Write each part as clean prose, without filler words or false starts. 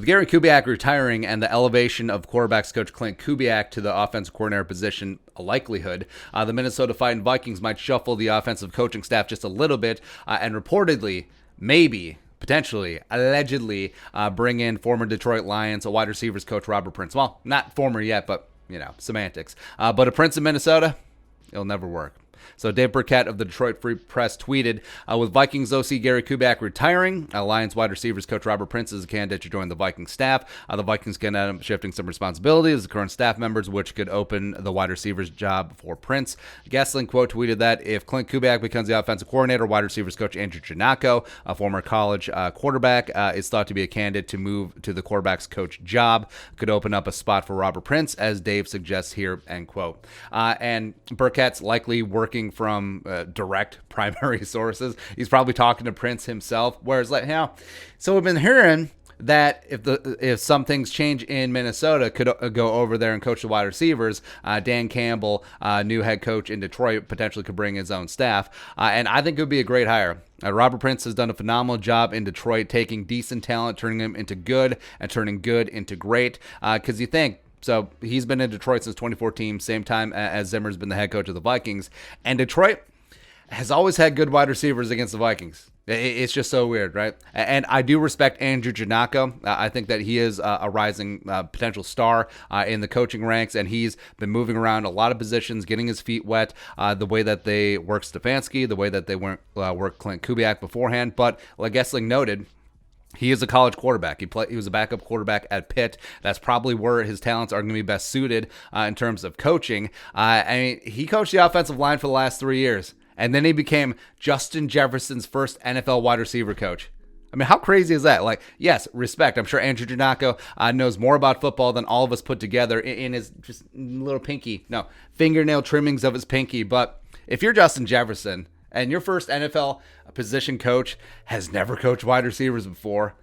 Gary Kubiak retiring and the elevation of quarterbacks coach Klint Kubiak to the offensive coordinator position a likelihood, the Minnesota Vikings might shuffle the offensive coaching staff just a little bit and reportedly, maybe, potentially, allegedly, bring in former Detroit Lions, a wide receivers coach, Robert Prince. Well, not former yet, but, semantics. But a Prince in Minnesota, it'll never work. So Dave Burkett of the Detroit Free Press tweeted, with Vikings OC Gary Kubiak retiring, Lions wide receivers coach Robert Prince is a candidate to join the Vikings staff. The Vikings can end up shifting some responsibilities as the current staff members, which could open the wide receivers job for Prince. Gasling quote tweeted that if Klint Kubiak becomes the offensive coordinator, wide receivers coach Andrew Janako, a former college quarterback, is thought to be a candidate to move to the quarterback's coach job. Could open up a spot for Robert Prince, as Dave suggests here, end quote. And Burkett's likely working from direct primary sources. He's probably talking to Prince himself. Whereas, so we've been hearing that if some things change in Minnesota, could go over there and coach the wide receivers. Dan Campbell, new head coach in Detroit, potentially could bring his own staff. And I think it would be a great hire. Robert Prince has done a phenomenal job in Detroit, taking decent talent, turning them into good, and turning good into great. Because you think, so he's been in Detroit since 2014, same time as Zimmer's been the head coach of the Vikings. And Detroit has always had good wide receivers against the Vikings. It's just so weird, right? And I do respect Andrew Janako. I think that he is a rising potential star in the coaching ranks, and he's been moving around a lot of positions, getting his feet wet, the way that they work Stefanski, the way that they work Klint Kubiak beforehand. But like Gessling noted, he is a college quarterback. He was a backup quarterback at Pitt. That's probably where his talents are going to be best suited in terms of coaching. He coached the offensive line for the last 3 years, and then he became Justin Jefferson's first NFL wide receiver coach. How crazy is that? Yes, respect. I'm sure Andrew Janako knows more about football than all of us put together in his just little fingernail trimmings of his pinky. But if you're Justin Jefferson, and your first NFL position coach has never coached wide receivers before,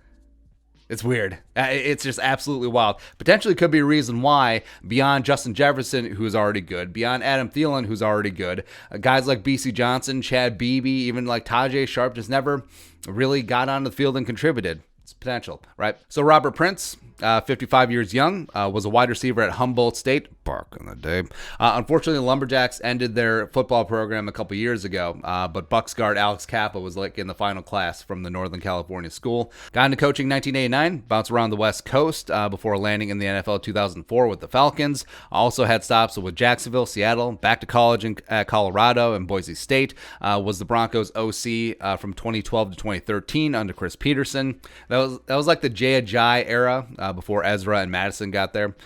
it's weird. It's just absolutely wild. Potentially could be a reason why, beyond Justin Jefferson, who's already good, beyond Adam Thielen, who's already good, guys like B.C. Johnson, Chad Beebe, even like Tajay Sharp just never really got on the field and contributed. It's potential, right? So Robert Prince, 55 years young, was a wide receiver at Humboldt State back in the day. Unfortunately, the Lumberjacks ended their football program a couple years ago, but Bucks guard Alex Kappa was in the final class from the Northern California school. Got into coaching in 1989, bounced around the West Coast before landing in the NFL in 2004 with the Falcons. Also had stops with Jacksonville, Seattle, back to college at Colorado and Boise State. Was the Broncos OC from 2012 to 2013 under Chris Peterson. That was like the Jay Ajayi era before Ezra and Madison got there.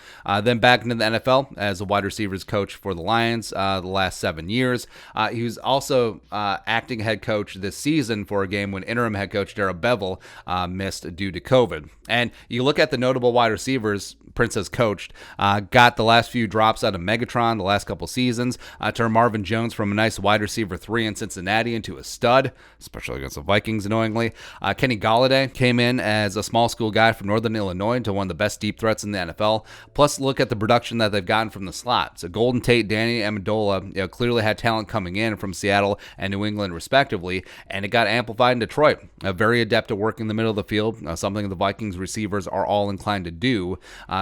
Then back into the NFL as a wide receivers coach for the Lions the last 7 years. He was also acting head coach this season for a game when interim head coach Darrell Bevell missed due to COVID. And you look at the notable wide receivers Prince has coached, got the last few drops out of Megatron the last couple seasons, turned Marvin Jones from a nice wide receiver 3 in Cincinnati into a stud, especially against the Vikings, annoyingly. Kenny Golladay came in as a small school guy from Northern Illinois to one of the best deep threats in the NFL. Plus, look at the production that they've gotten from the slot. So Golden Tate, Danny Amendola, clearly had talent coming in from Seattle and New England, respectively, and it got amplified in Detroit. Very adept at working the middle of the field, something the Vikings receivers are all inclined to do.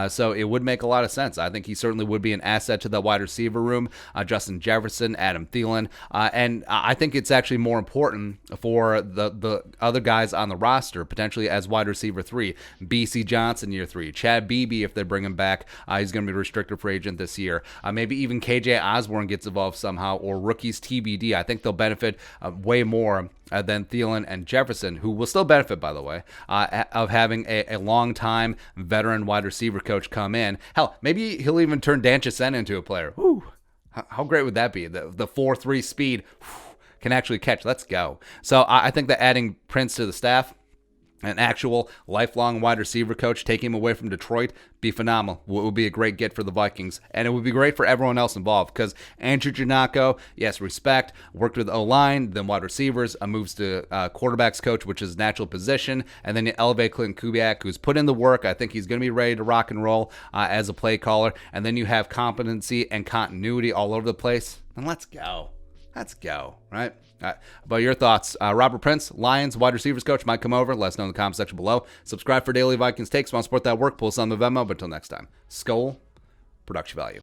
So it would make a lot of sense. I think he certainly would be an asset to the wide receiver room. Justin Jefferson, Adam Thielen, and I think it's actually more important for the other guys on the roster, potentially as wide receiver 3. B.C. Johnson, year 3. Chad Beebe, if they bring him back, he's going to be a restricted free agent this year. Maybe even KJ Osborne gets involved somehow, or rookies TBD. I think they'll benefit way more than Thielen and Jefferson, who will still benefit, by the way, of having a long-time veteran wide receiver coach come in. Hell, maybe he'll even turn Dan Chesson into a player. Whew. How great would that be? The 4.3 speed can actually catch. Let's go. So I think that adding Prince to the staff, an actual lifelong wide receiver coach, taking him away from Detroit, be phenomenal. It would be a great get for the Vikings, and it would be great for everyone else involved, because Andrew Janako, yes, respect, worked with O-line, then wide receivers, moves to quarterbacks coach, which is natural position, and then you elevate Klint Kubiak, who's put in the work. I think he's going to be ready to rock and roll as a play caller, and then you have competency and continuity all over the place, and let's go. Let's go, right? But your thoughts. Robert Prince, Lions wide receivers coach, might come over. Let us know in the comment section below. Subscribe for daily Vikings takes. Want to support that work? Pull us on the Venmo. But until next time, Skol, production value.